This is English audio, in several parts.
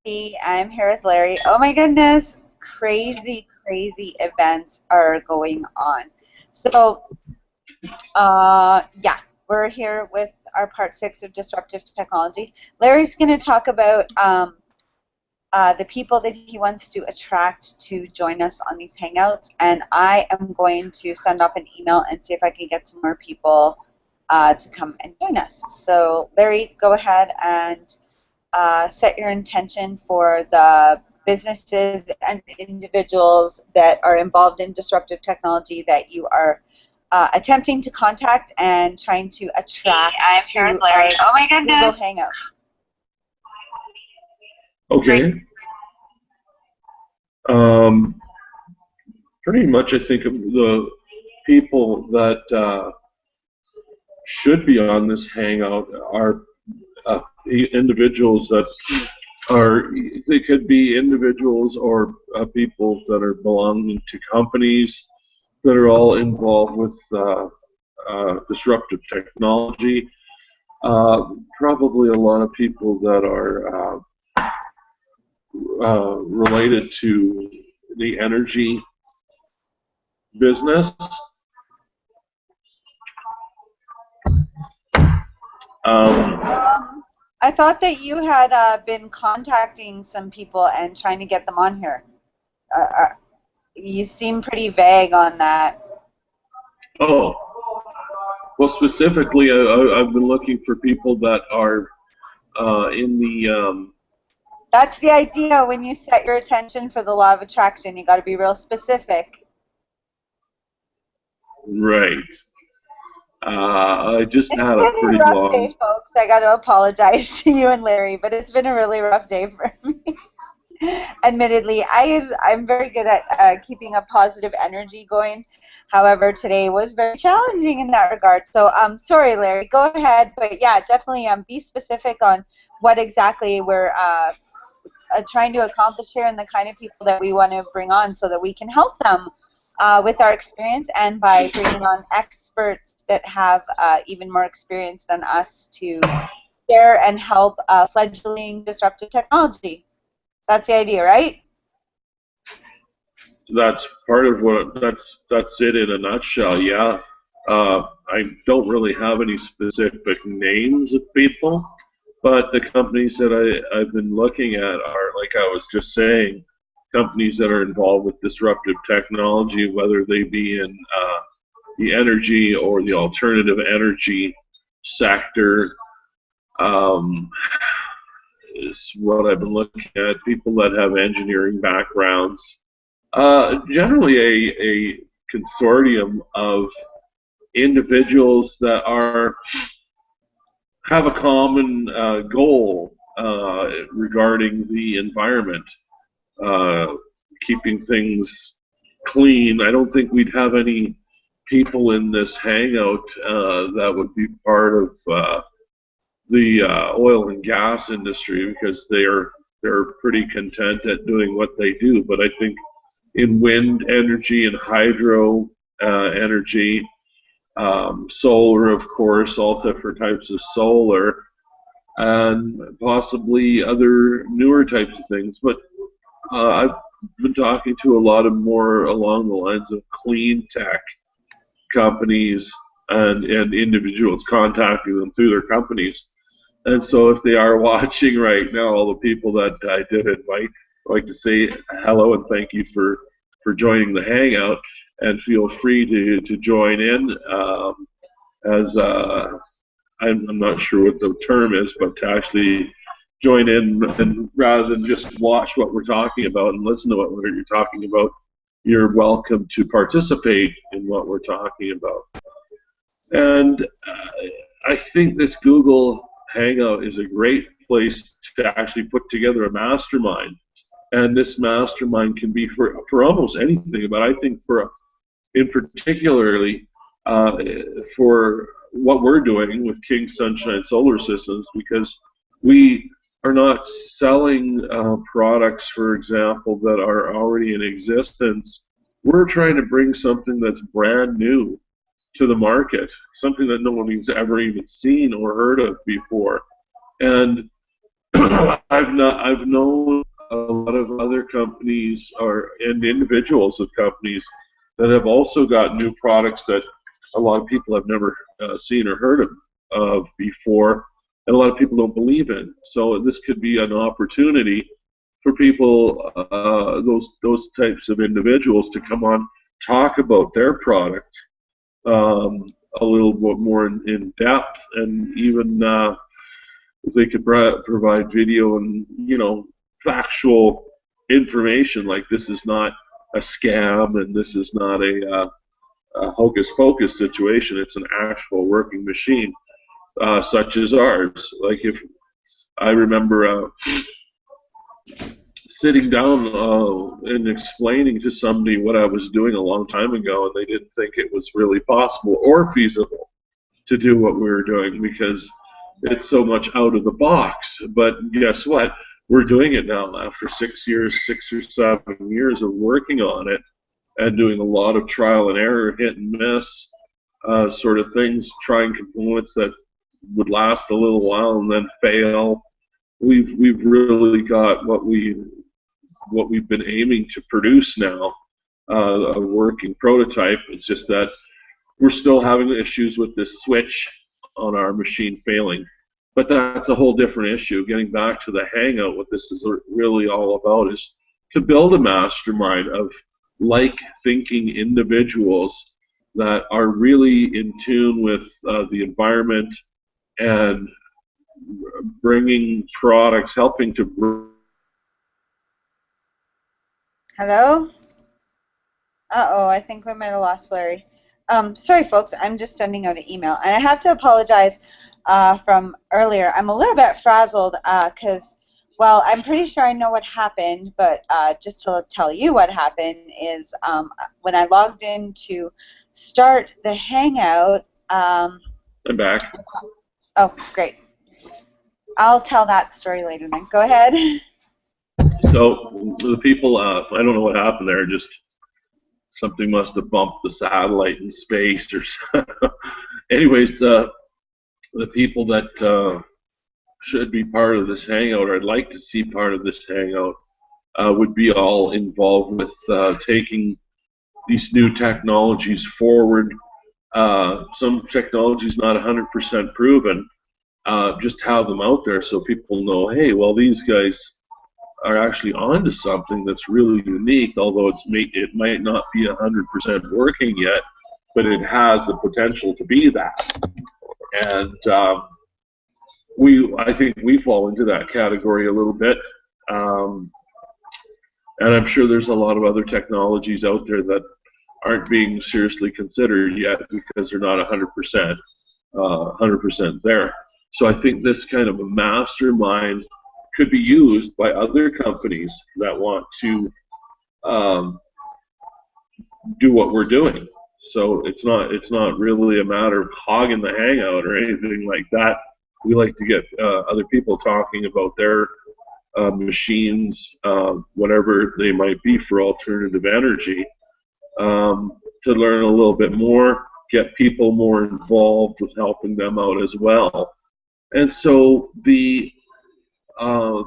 I'm here with Larry. Oh my goodness, crazy, crazy events are going on. So, yeah, we're here with our part 6 of Disruptive Technology. Larry's going to talk about the people that he wants to attract to join us on these hangouts, and I am going to send off an email and see if I can get some more people to come and join us. So, Larry, go ahead and set your intention for the businesses and individuals that are involved in disruptive technology that you are attempting to contact and trying to attract I'm to here with Larry. Oh my goodness. Google Hangout. Okay. Um, Pretty much I think of the people that should be on this hangout are individuals that are, they could be individuals or people that are belonging to companies that are all involved with disruptive technology. Probably a lot of people that are related to the energy business. I thought that you had been contacting some people and trying to get them on here. You seem pretty vague on that. Oh, well, specifically, I've been looking for people that are in the That's the idea when you set your attention for the law of attraction. You got to be real specific. right. I just It's had a been a pretty rough long. day, folks. I got to apologize to you and Larry, but it's been a really rough day for me. Admittedly, I'm very good at keeping a positive energy going. However, today was very challenging in that regard. So, sorry, Larry. Go ahead, but yeah, definitely be specific on what exactly we're trying to accomplish here and the kind of people that we want to bring on so that we can help them with our experience and by bringing on experts that have even more experience than us to share and help fledgling disruptive technology. That's the idea, right? That's part of what. That's it in a nutshell. Yeah. I don't really have any specific names of people, but the companies that I've been looking at are, like I was just saying, companies that are involved with disruptive technology, whether they be in the energy or the alternative energy sector. Um, is what I've been looking at. People that have engineering backgrounds. Generally, a consortium of individuals that are have a common goal regarding the environment, keeping things clean. I don't think we'd have any people in this hangout that would be part of the oil and gas industry because they're pretty content at doing what they do. But I think in wind energy and hydro energy, solar, of course, all different types of solar, and possibly other newer types of things. But I've been talking to a lot of more along the lines of clean tech companies and individuals contacting them through their companies. And so if they are watching right now, all the people that I did invite, I'd like to say hello and thank you for joining the Hangout, and feel free to join in as I'm not sure what the term is, but to actually join in, and rather than just watch what we're talking about and listen to what you're talking about, you're welcome to participate in what we're talking about. And I think this Google Hangout is a great place to actually put together a mastermind. And this mastermind can be for almost anything, but I think in particularly for what we're doing with King Sunshine Solar Systems, because we are not selling products, for example, that are already in existence. We're trying to bring something that's brand new to the market, something that no one's ever even seen or heard of before. And I've known a lot of other companies and individuals of companies that have also got new products that a lot of people have never seen or heard of before, and a lot of people don't believe in. So this could be an opportunity for people, those types of individuals, to come on, talk about their product a little bit more in depth, and even if they could provide video and factual information, like this is not a scam and this is not a hocus pocus situation. It's an actual working machine, such as ours. Like, if I remember sitting down and explaining to somebody what I was doing a long time ago, and they didn't think it was really possible or feasible to do what we were doing because it's so much out of the box. But guess what? We're doing it now after 6 years, 6 or 7 years of working on it and doing a lot of trial and error, hit and miss sort of things, trying components that would last a little while and then fail. We've really got what we've been aiming to produce now, a working prototype. It's just that we're still having issues with this switch on our machine failing. But that's a whole different issue. Getting back to the hangout, what this is really all about is to build a mastermind of like-thinking individuals that are really in tune with the environment and bringing products, helping to bring. Hello? Uh-oh, I think we might have lost Larry. Sorry, folks, I'm just sending out an email. And I have to apologize from earlier. I'm a little bit frazzled because, well, I'm pretty sure I know what happened, but just to tell you what happened is when I logged in to start the Hangout. I'm back. Oh, great. I'll tell that story later then. Go ahead. So the people, I don't know what happened there, just something must have bumped the satellite in space or something. Anyways, the people that should be part of this hangout, or I'd like to see part of this hangout, would be all involved with taking these new technologies forward. Some technologies not 100% proven, just have them out there so people know, hey, well, these guys are actually onto something that's really unique, although it might not be 100% working yet, but it has the potential to be that. And I think we fall into that category a little bit. And I'm sure there's a lot of other technologies out there that aren't being seriously considered yet because they're not 100% there. So I think this kind of a mastermind could be used by other companies that want to do what we're doing. So it's not really a matter of hogging the hangout or anything like that. We like to get other people talking about their machines, whatever they might be, for alternative energy, to learn a little bit more, get people more involved with helping them out as well. And so the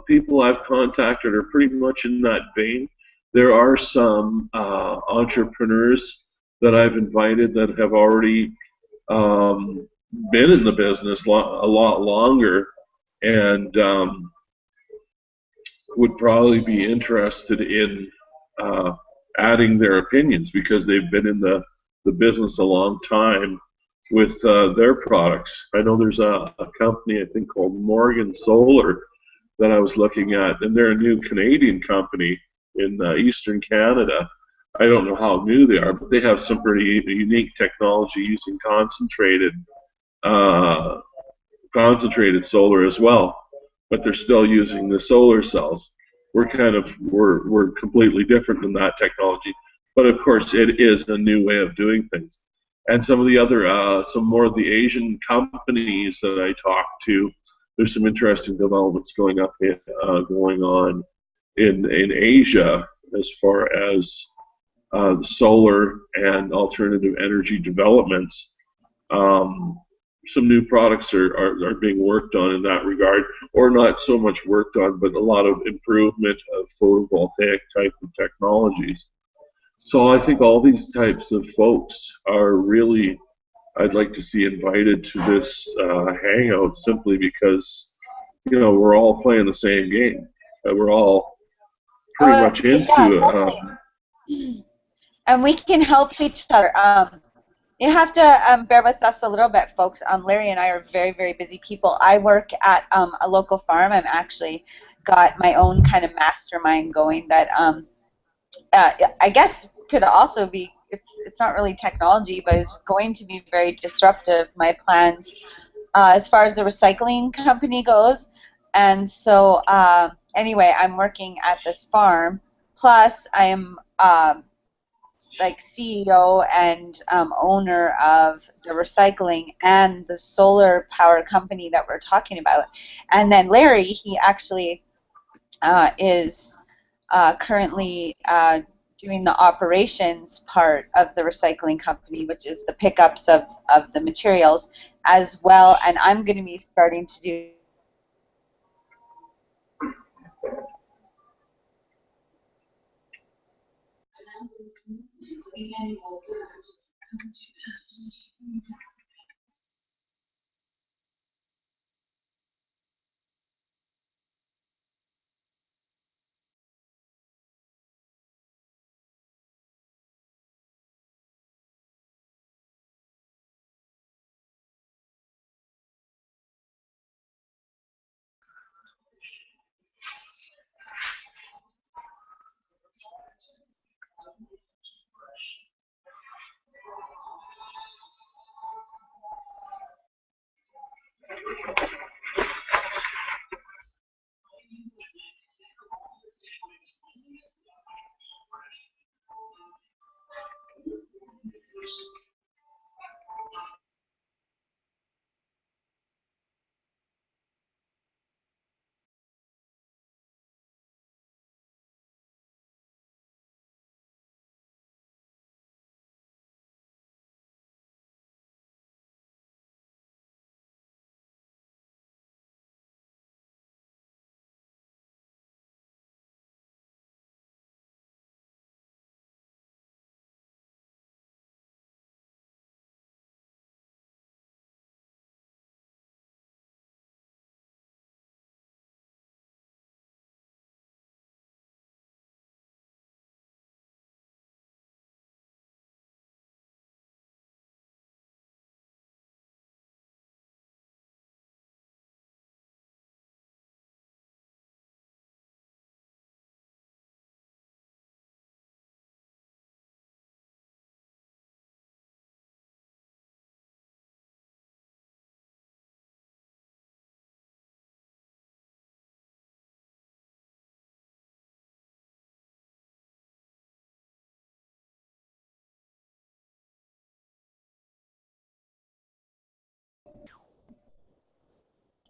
people I've contacted are pretty much in that vein. There are some entrepreneurs that I've invited that have already been in the business a lot longer, and would probably be interested in adding their opinions because they've been in the business a long time with their products. I know there's a company, I think, called Morgan Solar that I was looking at, and they're a new Canadian company in Eastern Canada. I don't know how new they are, but they have some pretty unique technology using concentrated solar as well. But they're still using the solar cells. We're completely different than that technology, but of course it is a new way of doing things. And some of the other, some more of the Asian companies that I talked to, there's some interesting developments going on in Asia as far as solar and alternative energy developments. some new products are being worked on in that regard, or not so much worked on, but a lot of improvement of photovoltaic type of technologies. So I think all these types of folks are really, I'd like to see invited to this hangout, simply because, you know, we're all playing the same game. We're all pretty Oh, much yeah, into definitely. And we can help each other. You have to bear with us a little bit, folks. Larry and I are very, very busy people. I work at a local farm. I'm actually got my own kind of mastermind going that I guess could also be, it's not really technology, but it's going to be very disruptive, my plans, as far as the recycling company goes. And so anyway, I'm working at this farm. Plus, I am like CEO and owner of the recycling and the solar power company that we're talking about. And then Larry, he actually is currently doing the operations part of the recycling company, which is the pickups of the materials as well. And I'm going to be starting to do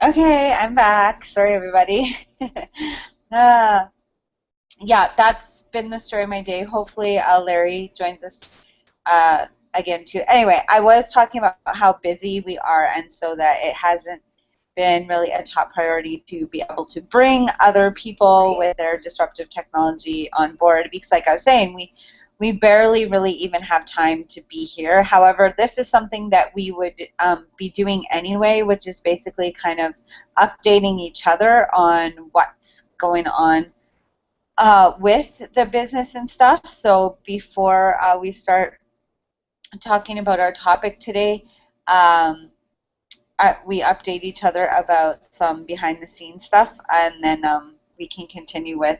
Okay, I'm back. Sorry, everybody. uh, yeah, that's been the story of my day. Hopefully, Larry joins us again, too. Anyway, I was talking about how busy we are, and so that it hasn't been really a top priority to be able to bring other people with their disruptive technology on board, because like I was saying, we barely really even have time to be here. However, this is something that we would be doing anyway, which is basically kind of updating each other on what's going on with the business and stuff. So before we start talking about our topic today, we update each other about some behind the scenes stuff, and then we can continue with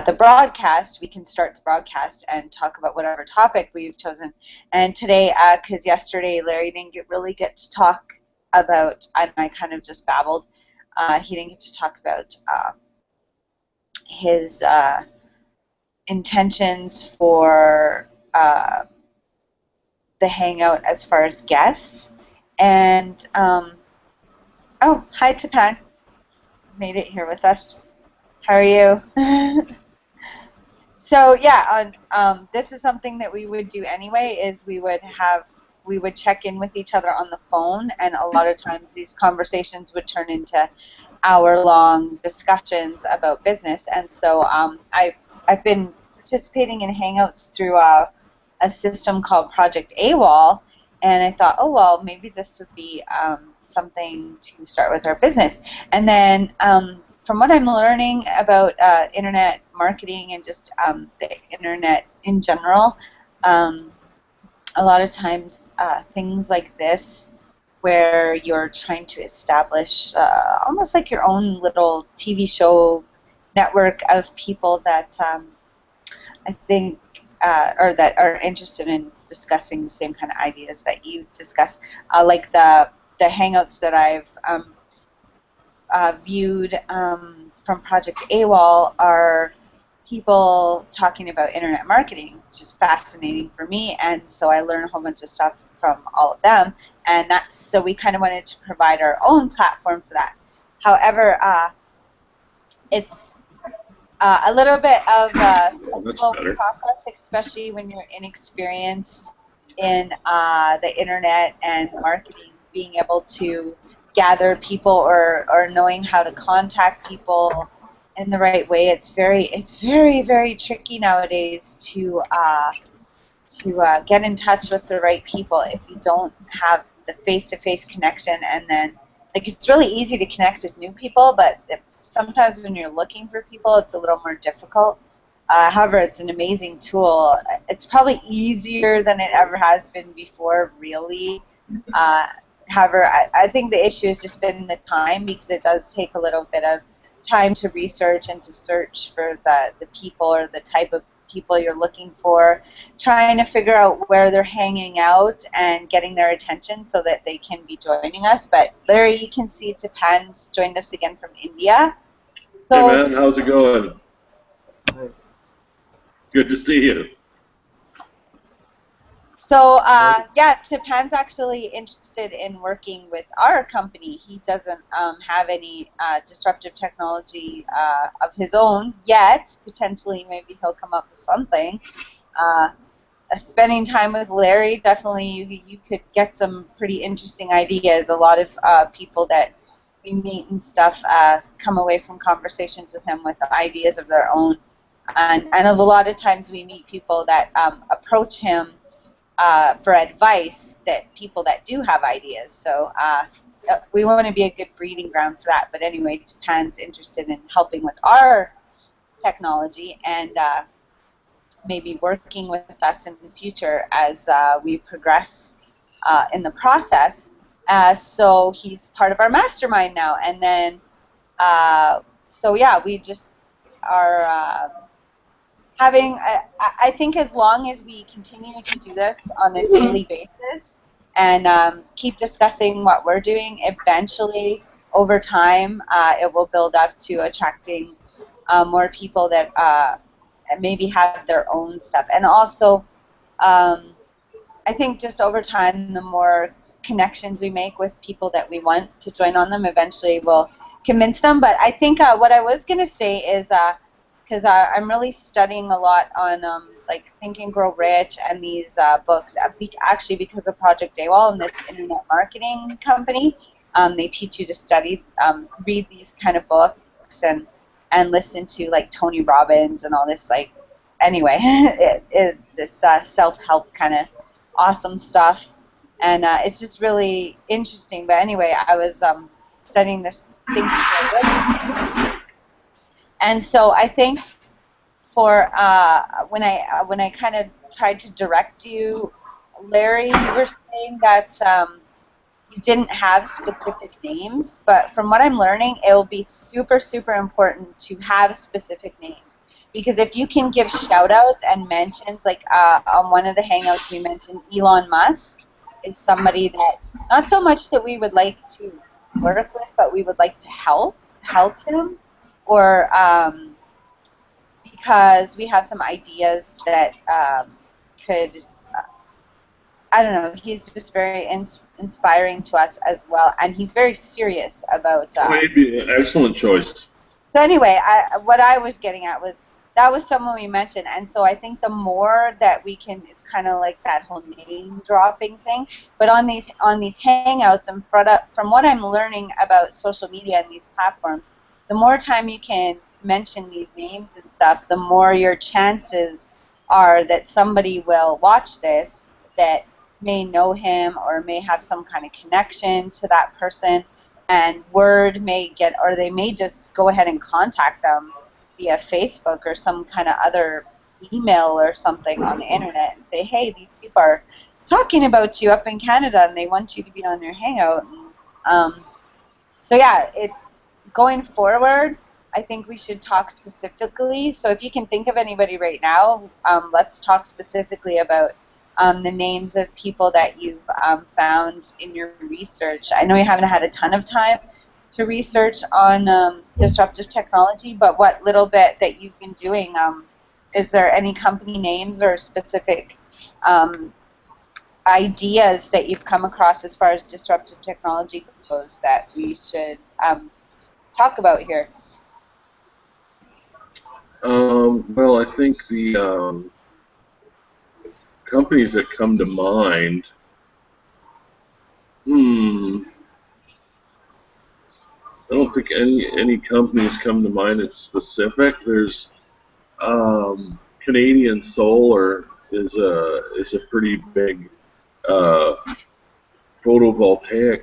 the broadcast. We can start the broadcast and talk about whatever topic we've chosen. And today, because yesterday Larry didn't really get to talk about, and I kind of just babbled, he didn't get to talk about his intentions for the hangout as far as guests. And oh, hi Tapan, made it here with us. How are you? So yeah, this is something that we would do anyway. Is we would check in with each other on the phone, and a lot of times these conversations would turn into hour-long discussions about business. And so I've been participating in Hangouts through a system called projectAWOL, and I thought, oh, well, maybe this would be something to start with our business. And then from what I'm learning about internet marketing and just the internet in general, a lot of times things like this, where you're trying to establish almost like your own little TV show network of people that I think or that are interested in discussing the same kind of ideas that you discuss, like the Hangouts that I've viewed from projectAWOL are people talking about internet marketing, which is fascinating for me, and so I learn a whole bunch of stuff from all of them, and that's so we kind of wanted to provide our own platform for that. However, it's a little bit of a slow process, especially when you're inexperienced in the internet and marketing, being able to gather people or knowing how to contact people in the right way. It's very, very tricky nowadays to get in touch with the right people if you don't have the face-to-face connection. And then, like, it's really easy to connect with new people, but sometimes when you're looking for people, it's a little more difficult. However, it's an amazing tool. It's probably easier than it ever has been before, really. However, I think the issue has just been the time, because it does take a little bit of time to research and to search for the people or the type of people you're looking for, trying to figure out where they're hanging out and getting their attention so that they can be joining us. But Larry, you can see Tapan's joined us again from India. So, hey man, how's it going? Good to see you. So, yeah, Tapan's actually interested in working with our company. He doesn't have any disruptive technology of his own yet. Potentially, maybe he'll come up with something. Spending time with Larry, definitely you could get some pretty interesting ideas. A lot of people that we meet and stuff come away from conversations with him with ideas of their own. And a lot of times we meet people that approach him for advice, that people that do have ideas. So we want to be a good breeding ground for that. But anyway, Tapan's interested in helping with our technology and maybe working with us in the future as we progress in the process. So he's part of our mastermind now. And then, so yeah, we just are having, I think as long as we continue to do this on a daily basis and keep discussing what we're doing, eventually, over time, it will build up to attracting more people that maybe have their own stuff. And also, I think just over time, the more connections we make with people that we want to join on them, eventually we'll convince them. But I think what I was going to say is, because I'm really studying a lot on like Think and Grow Rich and these books, actually because of projectAWOL and this internet marketing company. They teach you to study, read these kind of books and listen to like Tony Robbins and all this, like, anyway, this self-help kind of awesome stuff. And it's just really interesting. But anyway, I was studying this Think and Grow Rich. And so I think for when I kind of tried to direct you, Larry, you were saying that you didn't have specific names, but from what I'm learning, it will be super, super important to have specific names. Because if you can give shout-outs and mentions, like on one of the Hangouts we mentioned Elon Musk is somebody that, not so much that we would like to work with, but we would like to help him, or because we have some ideas that could, I don't know, he's just very inspiring to us as well, and he's very serious about... Maybe an excellent choice. So anyway, what I was getting at was that was someone we mentioned. And so I think the more that we can, it's kind of like that whole name dropping thing. But on these hangouts, and from what I'm learning about social media and these platforms, the more time you can mention these names and stuff, the more your chances are that somebody will watch this that may know him or may have some kind of connection to that person, and word may get, or they may just go ahead and contact them via Facebook or some kind of other email or something on the internet and say, hey, these people are talking about you up in Canada and they want you to be on their hangout. So yeah, it's going forward. I think we should talk specifically. So if you can think of anybody right now, let's talk specifically about the names of people that you've found in your research. I know you haven't had a ton of time to research on disruptive technology, but what little bit that you've been doing, is there any company names or specific ideas that you've come across as far as disruptive technology goes that we should talk about here? Well, I think the companies that come to mind, I don't think any companies come to mind that's specific. There's Canadian Solar is a pretty big photovoltaic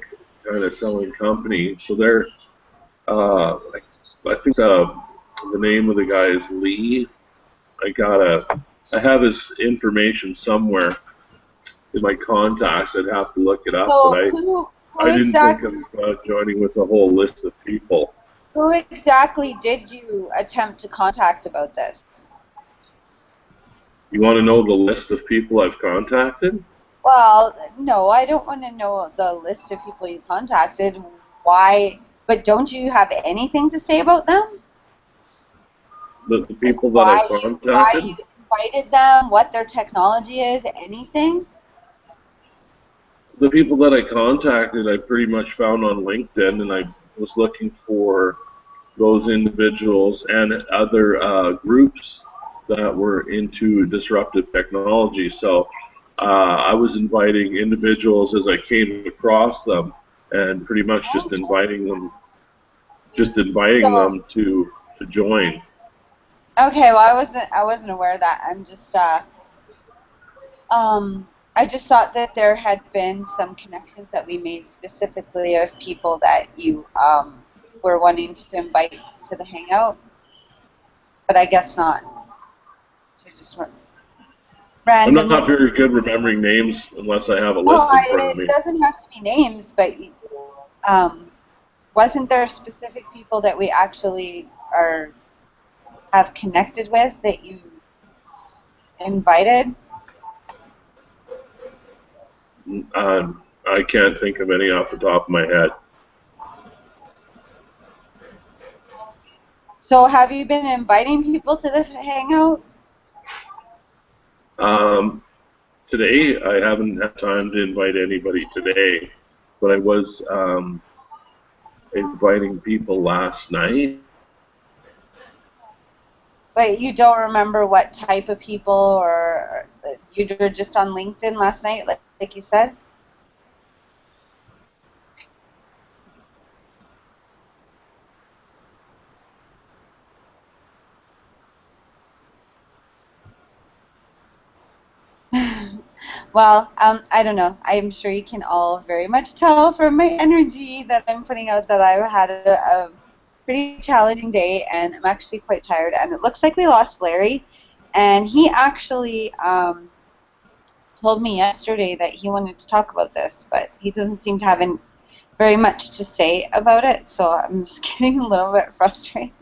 kind of selling company. So they're I think the name of the guy is Lee. I have his information somewhere in my contacts. I'd have to look it up, So but I didn't think of joining with a whole list of people. Who exactly did you attempt to contact about this? You want to know the list of people I've contacted? Well, no, I don't want to know the list of people you contacted. Why? But don't you have anything to say about them? The people that I contacted? Why you invited them, what their technology is, anything? The people that I contacted, I pretty much found on LinkedIn, and I was looking for those individuals and other groups that were into disruptive technology. So I was inviting individuals as I came across them, and pretty much just inviting them to join. Okay, well, I wasn't aware of that. I'm just I just thought that there had been some connections that we made specifically of people that you were wanting to invite to the hangout, but I guess not. So just randomly. I'm not very good remembering names unless I have a list in front of me. It doesn't have to be names, but wasn't there specific people that we actually have connected with that you invited? I can't think of any off the top of my head. So have you been inviting people to the hangout? Today, I haven't had time to invite anybody today, but I was inviting people last night. But you don't remember what type of people, or you were just on LinkedIn last night, like you said? Well, I don't know. I'm sure you can all very much tell from my energy that I'm putting out that I've had a pretty challenging day, and I'm actually quite tired. And it looks like we lost Larry, and he actually told me yesterday that he wanted to talk about this, but he doesn't seem to have very much to say about it, so I'm just getting a little bit frustrated.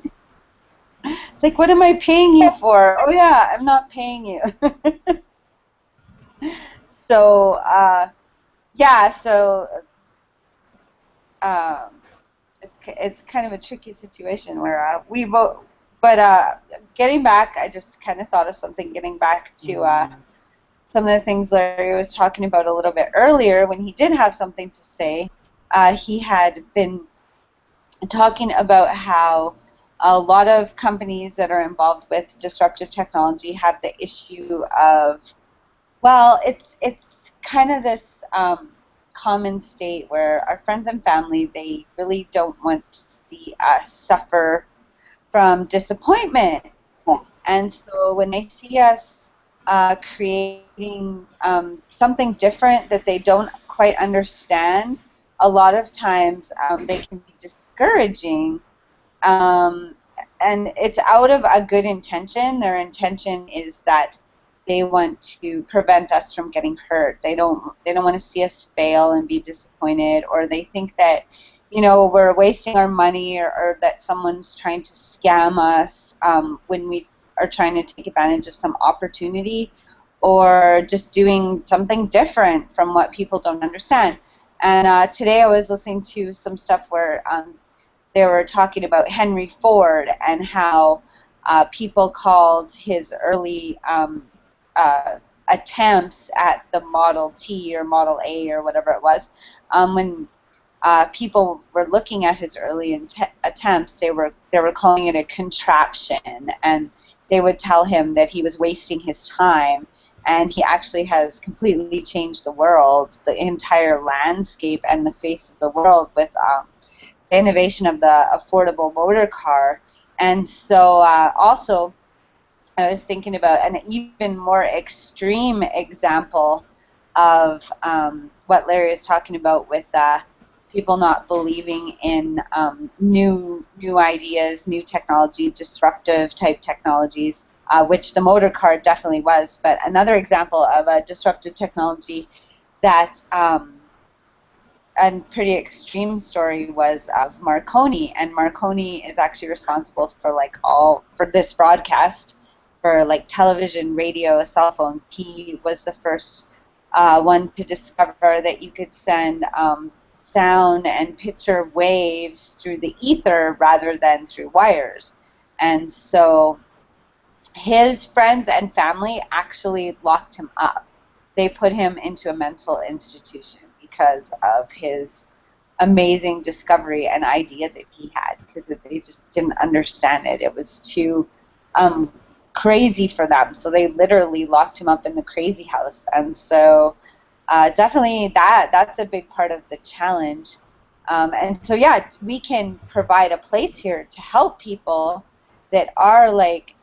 It's like, what am I paying you for? Oh yeah, I'm not paying you. So, yeah, so it's kind of a tricky situation where we both, but getting back, I just kind of thought of something, getting back to some of the things Larry was talking about a little bit earlier when he did have something to say. He had been talking about how a lot of companies that are involved with disruptive technology have the issue of, well, it's kind of this common state where our friends and family, they really don't want to see us suffer from disappointment. And so when they see us creating something different that they don't quite understand, a lot of times they can be discouraging. Um, and it's out of a good intention. Their intention is that they want to prevent us from getting hurt. They don't want to see us fail and be disappointed, or they think that, you know, we're wasting our money, or that someone's trying to scam us when we are trying to take advantage of some opportunity, or just doing something different from what people don't understand. And today I was listening to some stuff where they were talking about Henry Ford and how people called his early attempts at the Model T or Model A or whatever it was, when people were looking at his early attempts, they were calling it a contraption, and they would tell him that he was wasting his time. And he actually has completely changed the world, the entire landscape and the face of the world with the innovation of the affordable motor car. And so also I was thinking about an even more extreme example of what Larry was talking about with people not believing in new ideas, new technology, disruptive type technologies, which the motor car definitely was. But another example of a disruptive technology that a pretty extreme story was of Marconi, and Marconi is actually responsible for for this broadcast, for like television, radio, cell phones. He was the first one to discover that you could send sound and picture waves through the ether rather than through wires. And so his friends and family actually locked him up. They put him into a mental institution because of his amazing discovery and idea that he had, because they just didn't understand it. It was too crazy for them. So they literally locked him up in the crazy house. And so definitely that's a big part of the challenge. And so, yeah, we can provide a place here to help people that are like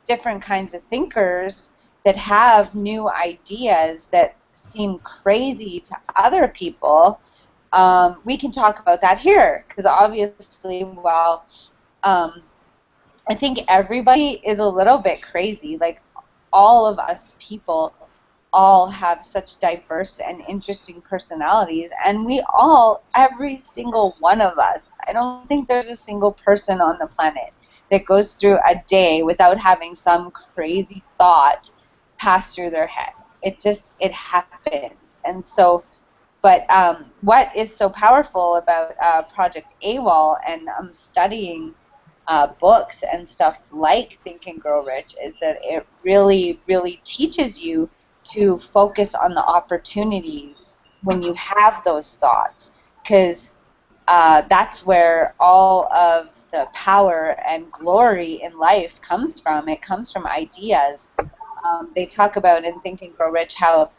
different kinds of thinkers that have new ideas that seem crazy to other people. We can talk about that here, because obviously, well, I think everybody is a little bit crazy. Like, all of us people all have such diverse and interesting personalities, and we all, every single one of us, I don't think there's a single person on the planet that goes through a day without having some crazy thought pass through their head. It happens. And so, but what is so powerful about Project AWOL and studying books and stuff like Think and Grow Rich is that it really, really teaches you to focus on the opportunities when you have those thoughts, because that's where all of the power and glory in life comes from. It comes from ideas. They talk about in Think and Grow Rich how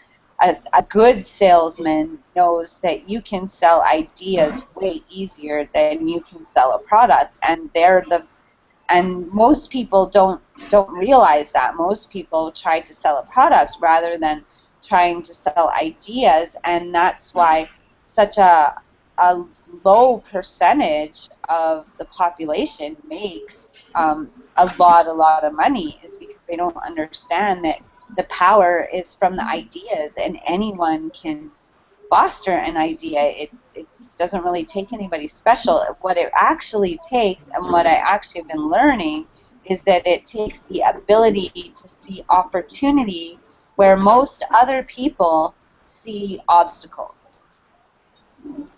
a good salesman knows that you can sell ideas way easier than you can sell a product, and most people don't realize that. Most people try to sell a product rather than trying to sell ideas, and that's why such a low percentage of the population makes a lot of money, is because they don't understand that the power is from the ideas, and anyone can foster an idea. It doesn't really take anybody special. What it actually takes, and what I actually have been learning, is that it takes the ability to see opportunity where most other people see obstacles.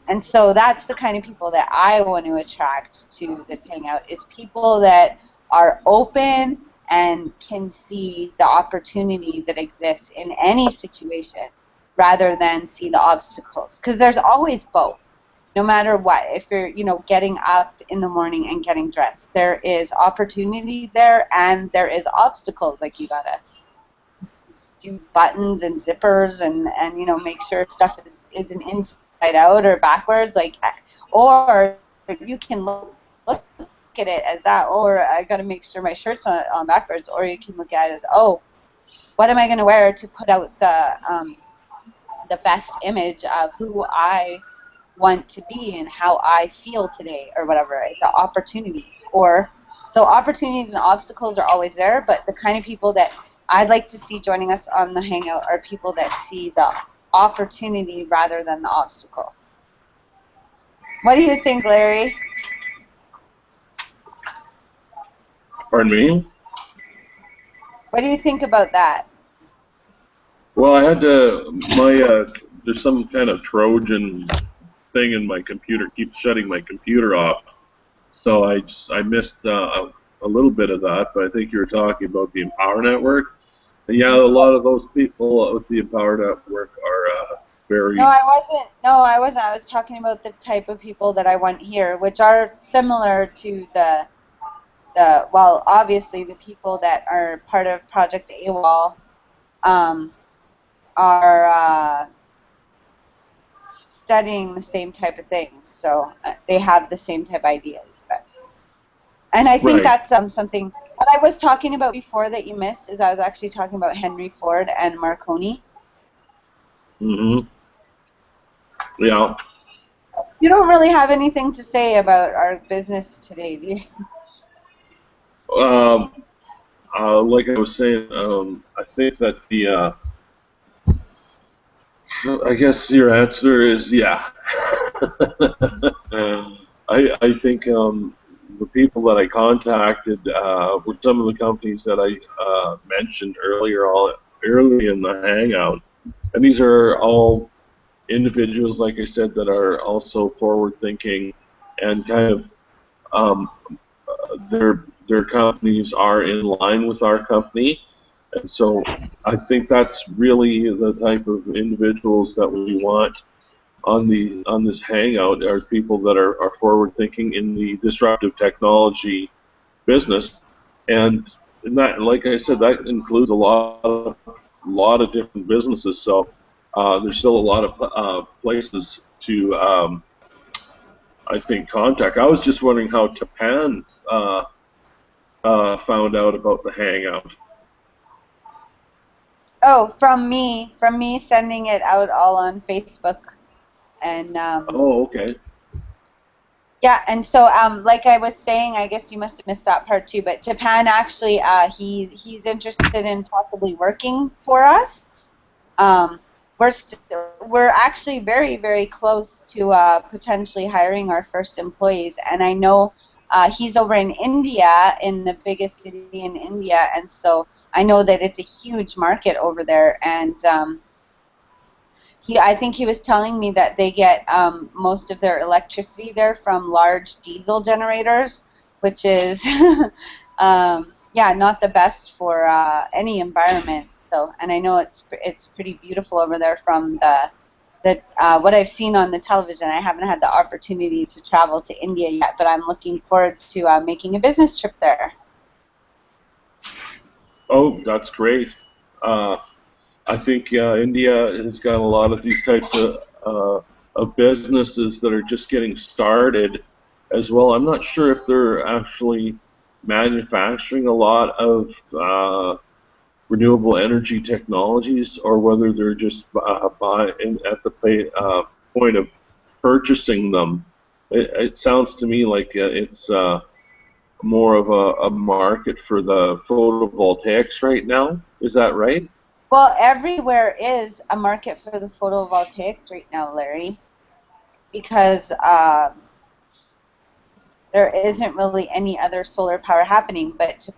And so that's the kind of people that I want to attract to this hangout, is people that are open and can see the opportunity that exists in any situation rather than see the obstacles, because there's always both. no matter what, if you're, you know, getting up in the morning and getting dressed, there is opportunity there, and there is obstacles. Like, you gotta do buttons and zippers, and you know, make sure stuff isn't inside out or backwards, like, or you can look at it as that, or I gotta make sure my shirt's on backwards, or you can look at it as, oh, what am I going to wear to put out the best image of who I want to be and how I feel today, or whatever. It's an opportunity. Or, so opportunities and obstacles are always there, but the kind of people that I'd like to see joining us on the Hangout are people that see the opportunity rather than the obstacle. What do you think, Larry? Pardon me? What do you think about that? Well, I had to, there's some kind of Trojan thing in my computer, keeps shutting my computer off. So I missed a little bit of that, but I think you were talking about the Empower Network. And yeah, a lot of those people with the Empower Network are very... No, I wasn't. No, I wasn't. I was talking about the type of people that I want here, which are similar to well, obviously the people that are part of Project AWOL are studying the same type of things, so they have the same type of ideas. And I think that's something. What I was talking about before that you missed is I was actually talking about Henry Ford and Marconi. Mm-hmm. Yeah. You don't really have anything to say about our business today, do you? Like I was saying, I think that I guess your answer is yeah. I think the people that I contacted were some of the companies that I mentioned early in the Hangout, and these are all individuals, like I said, that are also forward-thinking, and kind of their companies are in line with our company, and so I think that's really the type of individuals that we want on this hangout, are people that are forward thinking in the disruptive technology business, and that, like I said, that includes a lot of different businesses. So there's still a lot of places to I think contact. I was just wondering how Tapan found out about the hangout. Oh, from me sending it out all on Facebook, and Oh, okay. yeah, and so like I was saying, I guess you must have missed that part too. But Japan actually, he's interested in possibly working for us. We're actually very, very close to potentially hiring our first employees, and I know he's over in India, in the biggest city in India, and so I know that it's a huge market over there, and I think he was telling me that they get most of their electricity there from large diesel generators, which is, yeah, not the best for any environment. So, and I know it's pretty beautiful over there from what I've seen on the television. I haven't had the opportunity to travel to India yet, but I'm looking forward to making a business trip there. Oh, that's great. I think India has got a lot of these types of businesses that are just getting started as well. I'm not sure if they're actually manufacturing a lot of renewable energy technologies, or whether they're just at the point of purchasing them. It sounds to me like it's more of a market for the photovoltaics right now. Is that right? Well, everywhere is a market for the photovoltaics right now, Larry, because there isn't really any other solar power happening. But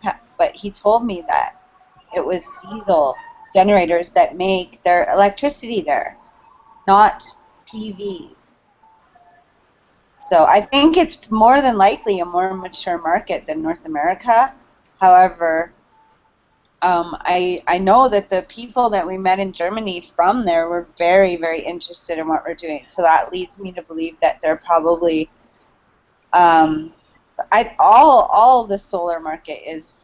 he told me that it was diesel generators that make their electricity there, not PVs. So I think it's more than likely a more mature market than North America. However, I know that the people that we met in Germany from there were very, very interested in what we're doing. So that leads me to believe that they're probably all the solar market is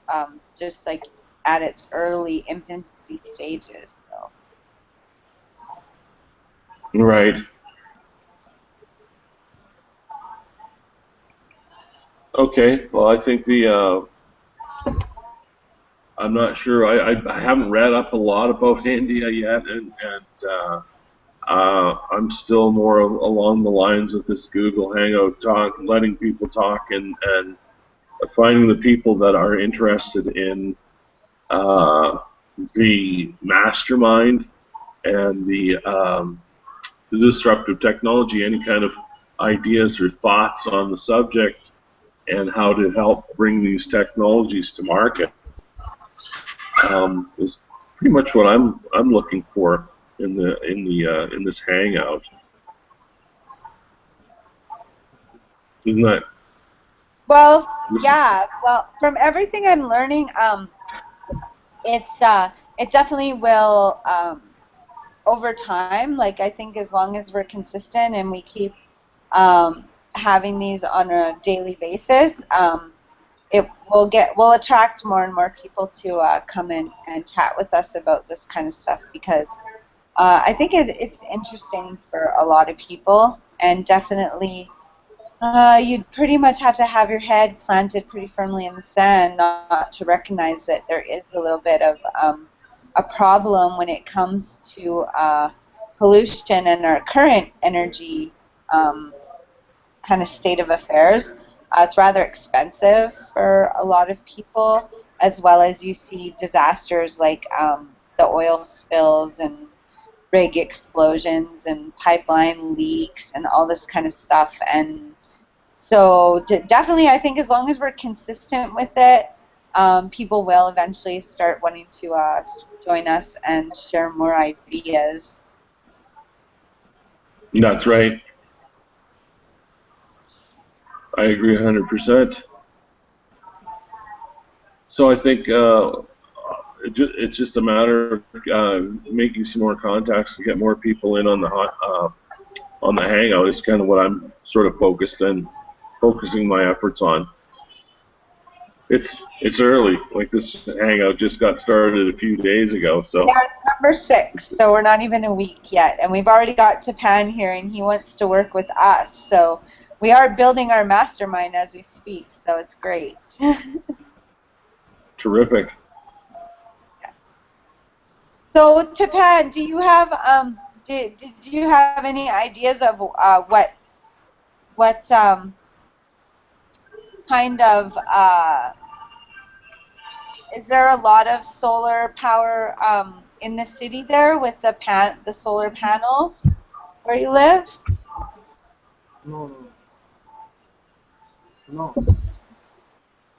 just like at its early infancy stages. So. Right. Okay. Well, I think I'm not sure. I haven't read up a lot about India yet, and I'm still more along the lines of this Google Hangout talk, letting people talk, and finding the people that are interested in the mastermind and the disruptive technology, any kind of ideas or thoughts on the subject, and how to help bring these technologies to market. Is pretty much what I'm looking for in this hangout. Isn't that? Well, yeah. Well, from everything I'm learning, it definitely will over time. Like I think as long as we're consistent and we keep having these on a daily basis, we'll attract more and more people to come in and chat with us about this kind of stuff, because I think it's interesting for a lot of people, and definitely you'd pretty much have to have your head planted pretty firmly in the sand not to recognize that there is a little bit of a problem when it comes to pollution and our current energy kind of state of affairs. It's rather expensive for a lot of people, as well as you see disasters like the oil spills and rig explosions and pipeline leaks and all this kind of stuff. And so definitely I think as long as we're consistent with it, people will eventually start wanting to join us and share more ideas. That's right. I agree 100%. So I think it's just a matter of making some more contacts to get more people in on the hangout. Is kind of what I'm sort of focusing my efforts on. It's early. Like this hangout just got started a few days ago, so. Yeah, it's number 6, so we're not even a week yet, and we've already got Tapan here, and he wants to work with us. So we are building our mastermind as we speak, so it's great. Terrific. So Tapan, do you have did you have any ideas of what kind of is there a lot of solar power in the city there with the solar panels where you live? No. No.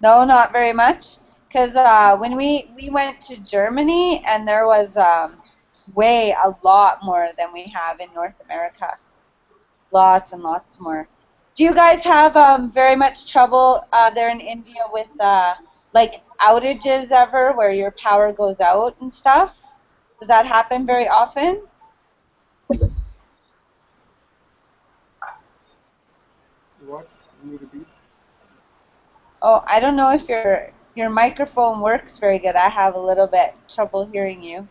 No, not very much. Because when we went to Germany, and there was a lot more than we have in North America. Lots and lots more. Do you guys have very much trouble there in India with like outages ever, where your power goes out and stuff? Does that happen very often? What? Can you repeat? Oh, I don't know if your microphone works very good. I have a little bit trouble hearing you.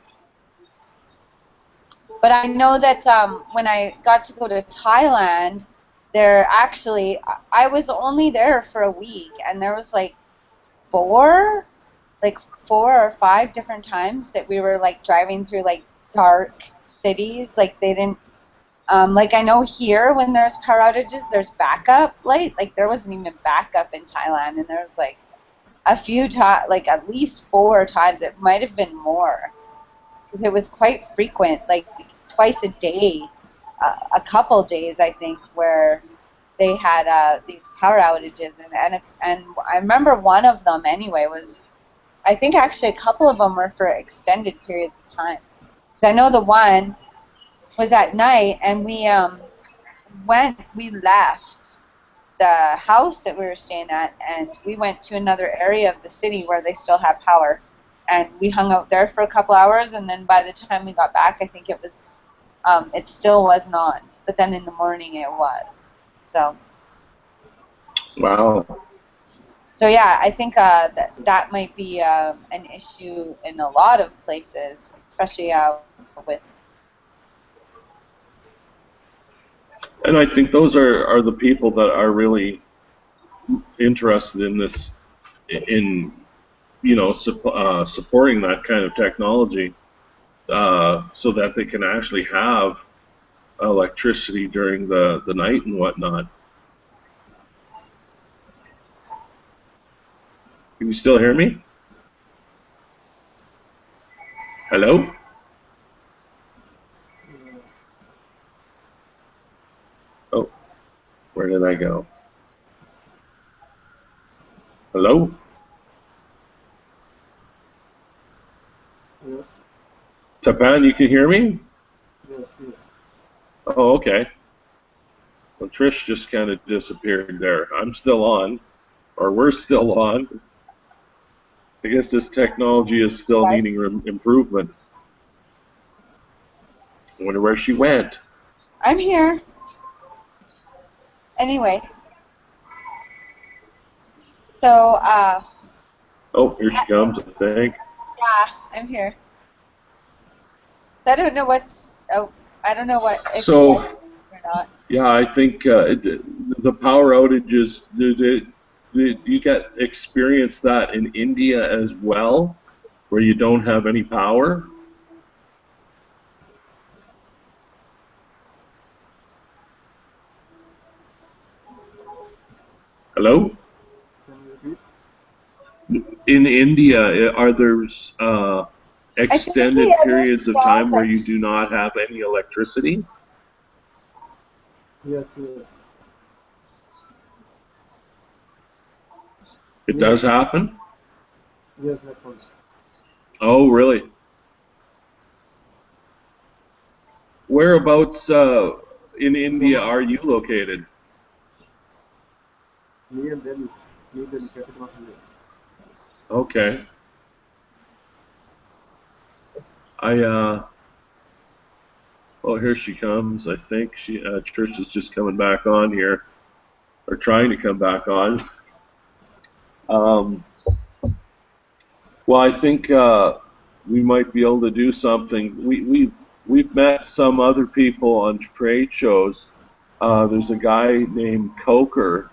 But I know that when I got to go to Thailand, I was only there for a week, and there was like four or five different times that we were like driving through like dark cities. Like they didn't, like I know here when there's power outages, there's backup light. Like there wasn't even backup in Thailand, and there was like a few times, like at least 4 times. It might have been more. It was quite frequent, like twice a day, a couple days, I think, where they had these power outages, and I remember one of them anyway was, I think actually a couple of them were for extended periods of time. So I know the one was at night, and we left the house that we were staying at, and we went to another area of the city where they still have power. and we hung out there for a couple hours, and then by the time we got back, I think it still wasn't on, but then in the morning it was. So. Wow. So yeah, I think that might be an issue in a lot of places, especially with. And I think those are the people that are really interested in this, in supporting that kind of technology, so that they can actually have electricity during the night and whatnot. Can you still hear me? Hello? Oh, where did I go? Hello? Yes. Tapan, you can hear me? Yes. Yes. Oh, okay. Well, Trish just kind of disappeared there. I'm still on, or we're still on. I guess this technology is still needing improvement. I wonder where she went. I'm here. Anyway. So, oh, here she comes, I think. Yeah, I'm here. I don't know what's. Oh, I don't know what. If so, or not. Yeah, I think the power outages. Did you get experience that in India as well, where you don't have any power? Hello? Can you repeat? In India, are there extended periods of time where you do not have any electricity? Yes, yes. It does happen? Yes, happens. Oh, really? Whereabouts in India are you located? Near Delhi. Near Delhi, capital of India. Okay. Oh, here she comes. I think Trish is just coming back on here, or trying to come back on. Well, I think we might be able to do something. We've met some other people on trade shows. There's a guy named Coker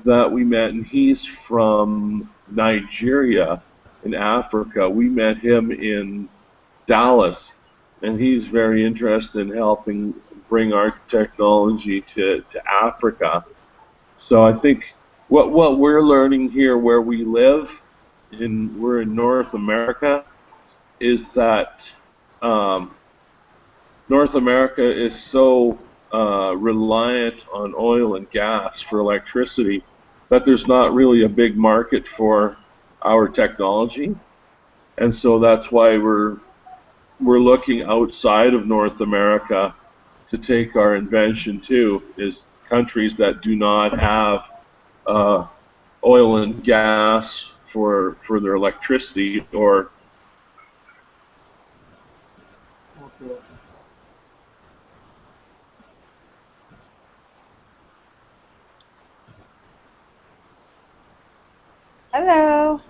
that we met, and he's from Nigeria in Africa. We met him in Dallas, and he's very interested in helping bring our technology to Africa. So I think what we're learning here where we live, we're in North America, is that North America is so reliant on oil and gas for electricity that there's not really a big market for our technology. And so that's why we're looking outside of North America to take our invention to, is countries that do not have oil and gas for their electricity, or Okay. Hello.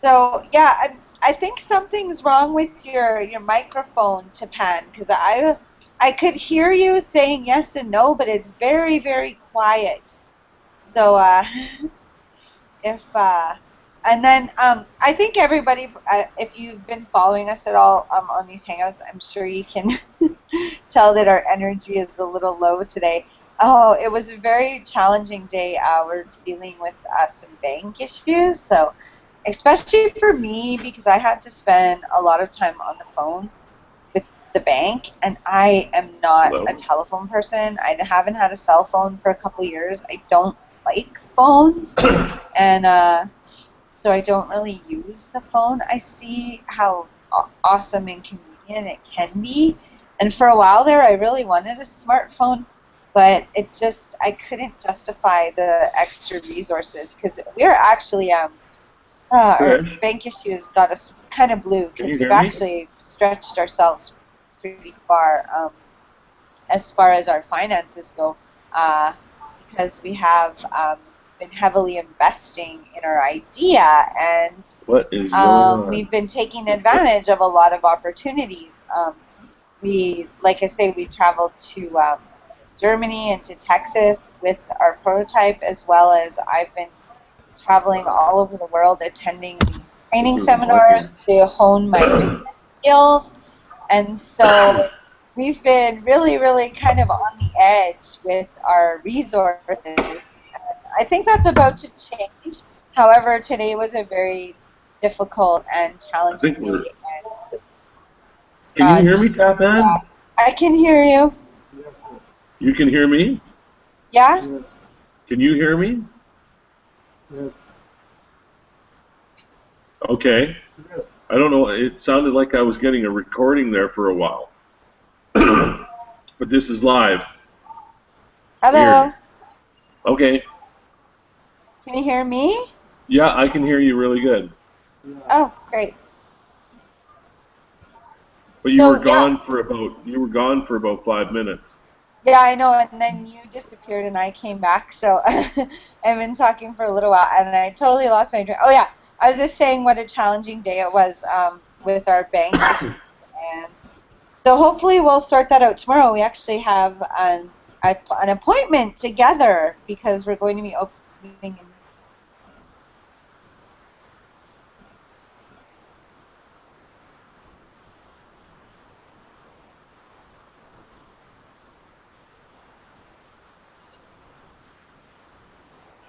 So yeah, I think something's wrong with your microphone, Tapan, because I could hear you saying yes and no, but it's very, very quiet. So and then I think everybody, if you've been following us at all on these hangouts, I'm sure you can tell that our energy is a little low today. Oh, it was a very challenging day. We're dealing with some bank issues, so especially for me, because I had to spend a lot of time on the phone with the bank, and I am not a telephone person. I haven't had a cell phone for a couple of years. I don't like phones, and so I don't really use the phone. I see how awesome and convenient it can be, and for a while there I really wanted a smartphone, but I couldn't justify the extra resources, because we're actually Our Trish, bank issues got us kind of blue can because you we've hear me? actually stretched ourselves pretty far as far as our finances go, because we have been heavily investing in our idea, and What is going we've on? been taking advantage of a lot of opportunities. Like I say, we traveled to Germany and to Texas with our prototype, as well as I've been traveling all over the world attending these training Through the audience. seminars to hone my business skills. And so we've been really, really kind of on the edge with our resources. I think that's about to change. However, today was a very difficult and I challenging think we're. day. Can you hear me, Tapan? I can hear you. Yes, yes. You can hear me? Yeah? Yes. Can you hear me? Yes. Okay. Yes. I don't know. It sounded like I was getting a recording there for a while. But this is live. Hello? Weird. Okay. Can you hear me? Yeah, I can hear you really good. Yeah. Oh, great. But you were So, yeah. gone for about 5 minutes. Yeah, I know, and then you disappeared and I came back, so I've been talking for a little while and I totally lost my train. Oh yeah, I was just saying what a challenging day it was with our bank issue, and so hopefully we'll sort that out tomorrow. We actually have an appointment together because we're going to be opening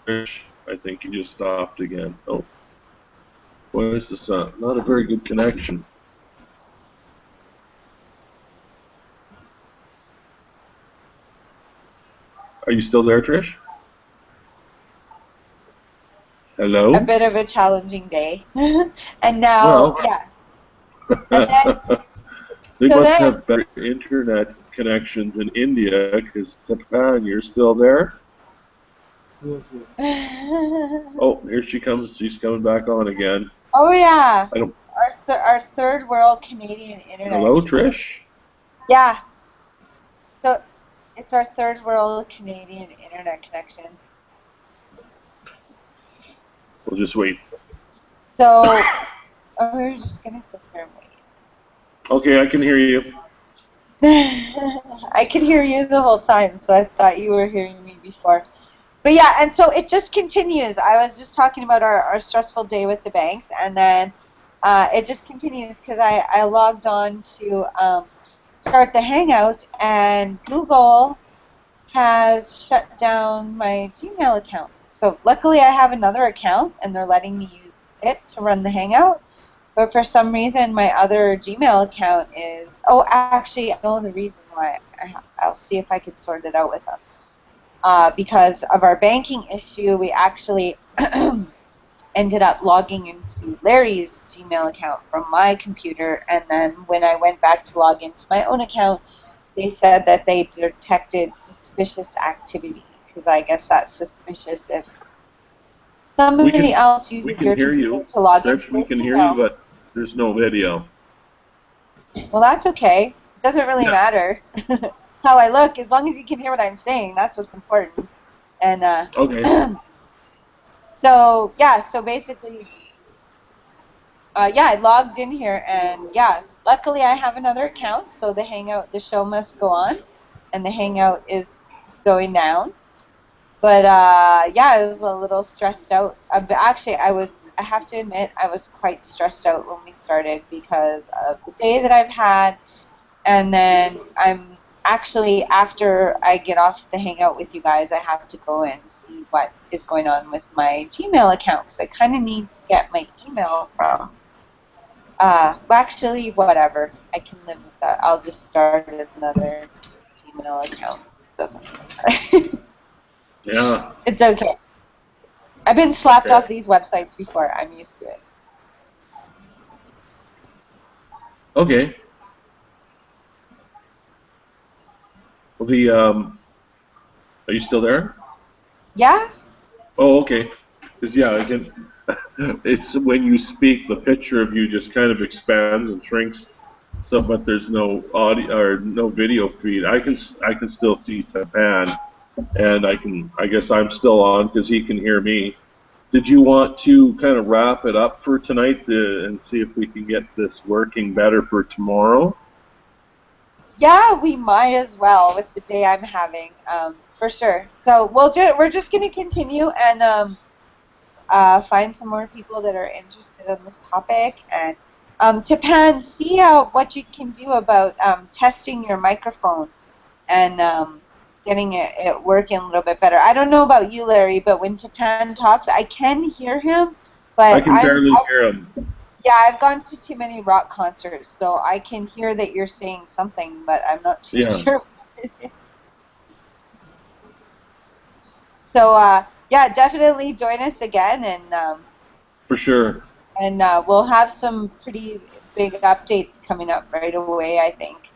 I think you just stopped again. Oh, what is this? Not a very good connection. Are you still there, Trish? a Hello? bit of a challenging day, and now Well, yeah, and then they so must then have better internet connections in India because Japan, you're still there? Yes, yes. Oh, here she comes. She's coming back on again. oh yeah, I don't. our third world Canadian internet. Hello, Trish? Yeah, so it's our third world Canadian internet connection. We'll just wait. So we're just gonna sit there and wait. Okay, I can hear you. I could hear you the whole time, so I thought you were hearing me before. But yeah, and so it just continues. I was just talking about our stressful day with the banks, and then it just continues because I logged on to start the Hangout, and Google has shut down my Gmail account. So luckily I have another account, and they're letting me use it to run the Hangout. But for some reason, my other Gmail account is... Oh, actually, I know the reason why. I'll see if I can sort it out with them. Because of our banking issue, we actually ended up logging into Larry's Gmail account from my computer. And then when I went back to log into my own account, they said that they detected suspicious activity. Because I guess that's suspicious if somebody else We uses can your hear computer you, to log into Trish. We their can hear you, Gmail. but there's no video. Well, that's okay. It doesn't really Yeah. matter how I look, as long as you can hear what I'm saying. That's what's important. And Okay. so yeah, so basically, yeah, I logged in here, and yeah, luckily I have another account, so the Hangout, the show must go on, and the Hangout is going down. But yeah, I was a little stressed out. Actually, I have to admit, I was quite stressed out when we started because of the day that I've had. And then I'm actually, after I get off the Hangout with you guys, I have to go and see what is going on with my Gmail account, because I kind of need to get my email from... well, actually, whatever. I can live with that. I'll just start another Gmail account. Doesn't matter. Yeah. It's okay. I've been slapped Okay. off these websites before. I'm used to it. Okay. Well, are you still there? Yeah? Oh, okay. Because yeah, I can. It's when you speak, the picture of you just kind of expands and shrinks. So, but there's no audio or no video feed. I can still see Tapan, and I guess I'm still on because he can hear me. Did you want to kind of wrap it up for tonight and see if we can get this working better for tomorrow? Yeah, we might as well with the day I'm having, for sure. So we're just going to continue and find some more people that are interested in this topic. And Tapan, see what you can do about testing your microphone and getting it working a little bit better. I don't know about you, Larry, but when Tapan talks, I can hear him, I but can barely hear him. yeah, I've gone to too many rock concerts, so I can hear that you're saying something, but I'm not too sure. So yeah, definitely join us again, and for sure. And we'll have some pretty big updates coming up right away, I think,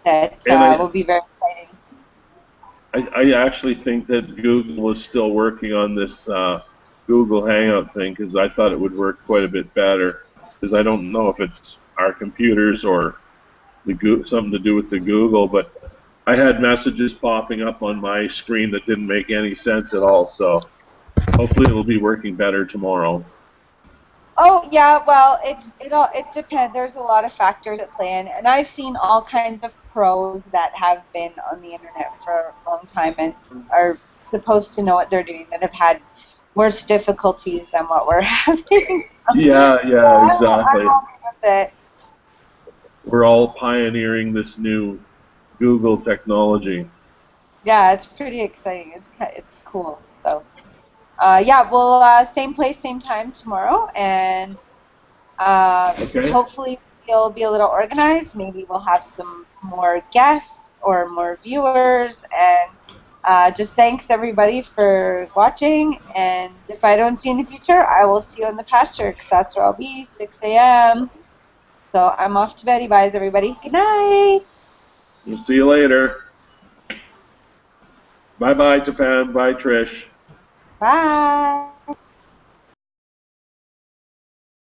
that will be very exciting. I actually think that Google is still working on this Google Hangout thing because I thought it would work quite a bit better. Because I don't know if it's our computers or something to do with the Google, but I had messages popping up on my screen that didn't make any sense at all. So hopefully it will be working better tomorrow. Oh yeah, well it depends. There's a lot of factors at play in, and I've seen all kinds of pros that have been on the internet for a long time and are supposed to know what they're doing that have had worse difficulties than what we're having. Yeah, exactly. I'm okay with it. We're all pioneering this new Google technology. Yeah, it's pretty exciting. It's cool. So. Yeah, we'll same place, same time tomorrow, and Okay. hopefully we'll be a little organized. Maybe we'll have some more guests or more viewers, and just thanks everybody for watching. And if I don't see you in the future, I will see you in the pasture because that's where I'll be, 6 a.m. So I'm off to bed. Bye, everybody. Good night. We'll see you later. Bye-bye, Japan. Bye, Trish. Bye.